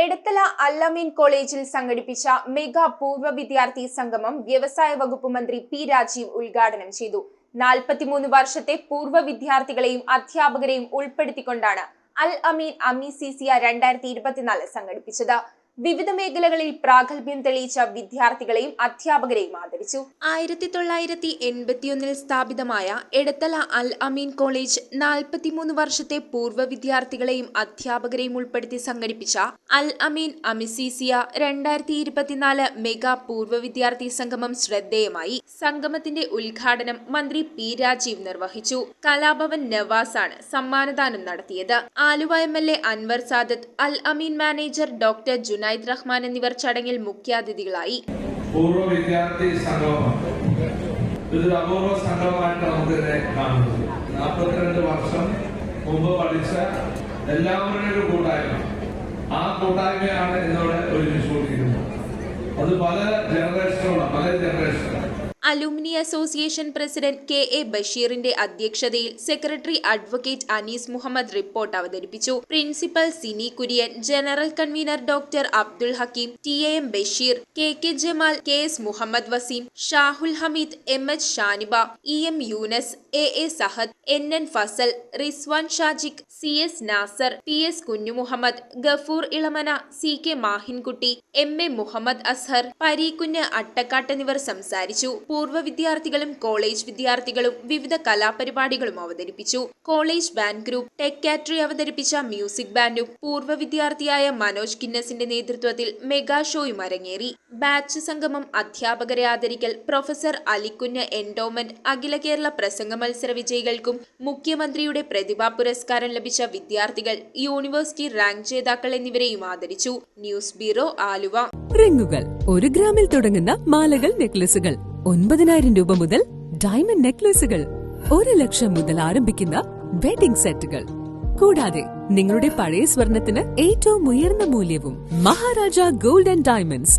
എടത്തല അൽ-അമീൻ കോളേജിൽ സംഘടിപ്പിച്ച മെഗാ പൂർവ്വ വിദ്യാർത്ഥി സംഗമം വ്യവസായ വകുപ്പ് മന്ത്രി പി രാജീവ് ഉദ്ഘാടനം ചെയ്തു. 43 വർഷത്തെ പൂർവ്വ വിദ്യാർത്ഥികളെയും അധ്യാപകരെയും ഉൾപ്പെടുത്തിക്കൊണ്ടാണ് അൽ-അമീൻ അമീസിസിയ 2024 സംഘടിപ്പിച്ചത്. വിവിധ മേഖലകളിൽ പ്രാഗൽഭ്യം തെളിയിച്ച വിദ്യാർത്ഥികളെയും അധ്യാപകരെയും ആദരിച്ചു. 1981 സ്ഥാപിതമായ എടത്തല അൽ-അമീൻ കോളേജ് 43 വർഷത്തെ പൂർവ്വ വിദ്യാർത്ഥികളെയും അധ്യാപകരെയും ഉൾപ്പെടുത്തി സംഘടിപ്പിച്ച അൽ-അമീൻ അമീസിസിയ 2024 മെഗാ പൂർവ്വ വിദ്യാർത്ഥി സംഗമം ശ്രദ്ധേയമായി. സംഗമത്തിന്റെ ഉദ്ഘാടനം മന്ത്രി പി രാജീവ് നിർവഹിച്ചു. കലാഭവൻ നവാസാണ് സമ്മാനദാനം നടത്തിയത്. Aluva MLA Anwar Sadath, Al Ameen manager doctor Junaid Rahman എന്നിവർ ചടങ്ങിൽ മുഖ്യാതിഥികളായി. പൂർവ്വ വിദ്യാർത്ഥി സംഗമം ഇതൊരു അപൂർവ സംഗമമായിട്ട് നമുക്ക് ഇതിനെ കാണുന്നത്. 42 വർഷം മുമ്പ് പഠിച്ച എല്ലാവരുടെയും ഒരു കൂട്ടായ്മ. ആ കൂട്ടായ്മയാണ് ഇന്നിവിടെ ഒരുമിച്ചുകൊണ്ടിരിക്കുന്നത്. അത് പല ജനറേഷനുകളാണ്. അലൂമിനി അസോസിയേഷൻ പ്രസിഡന്റ് KA ബഷീറിന്റെ അധ്യക്ഷതയിൽ secretary advocate Anees Muhammad report അവതരിപ്പിച്ചു. Principal Sini Kurian, general convener doctor Abdul Hakeem, TAM Basheer, KK Jamal, KS Muhammad Waseem, Shahul Hameed, MH Shaniba, EM Younus, AA Sahad, NN Fazal, Rizwan Shajik, CS Nasar, PS Kunjumuhammad, Gafoor Elamana, CK Mahinkutty, MA Muhammad Azhar, Pareekunju Attakkattu എന്നിവർ സംസാരിച്ചു. പൂർവ്വ വിദ്യാർത്ഥികളും കോളേജ് വിദ്യാർത്ഥികളും വിവിധ കലാപരിപാടികളും അവതരിപ്പിച്ചു. കോളേജ് ബാൻഡ് ഗ്രൂപ്പ് ടെക്കാട്രി അവതരിപ്പിച്ച മ്യൂസിക് ബാൻഡും പൂർവ്വ വിദ്യാർത്ഥിയായ മനോജ് കിന്നസിന്റെ നേതൃത്വത്തിൽ മെഗാ ഷോയും അരങ്ങേറി. ബാച്ച് സംഗമം, അധ്യാപകരെ ആദരിക്കൽ, പ്രൊഫസർ അലിക്കുഞ്ഞ് എൻഡോമെന്റ്, അഖില കേരള പ്രസംഗ മത്സര വിജയികൾക്കും മുഖ്യമന്ത്രിയുടെ പ്രതിഭാ പുരസ്കാരം ലഭിച്ച വിദ്യാർത്ഥികൾ, യൂണിവേഴ്സിറ്റി റാങ്ക് ജേതാക്കൾ എന്നിവരെയും ആദരിച്ചു. News bureau, Aluva. റിങ്ങുകൾ 1 ഗ്രാമിൽ തുടങ്ങുന്ന മാലകൾ, നെക്ലസുകൾ 9,000 രൂപ മുതൽ ഡയമണ്ട് നെക്ലസുകൾ 1 ലക്ഷം മുതൽ ആരംഭിക്കുന്ന വെഡിംഗ് സെറ്റുകൾ, കൂടാതെ നിങ്ങളുടെ പഴയ സ്വർണത്തിന് ഏറ്റവും ഉയർന്ന മൂല്യവും. Maharaja gold and diamonds,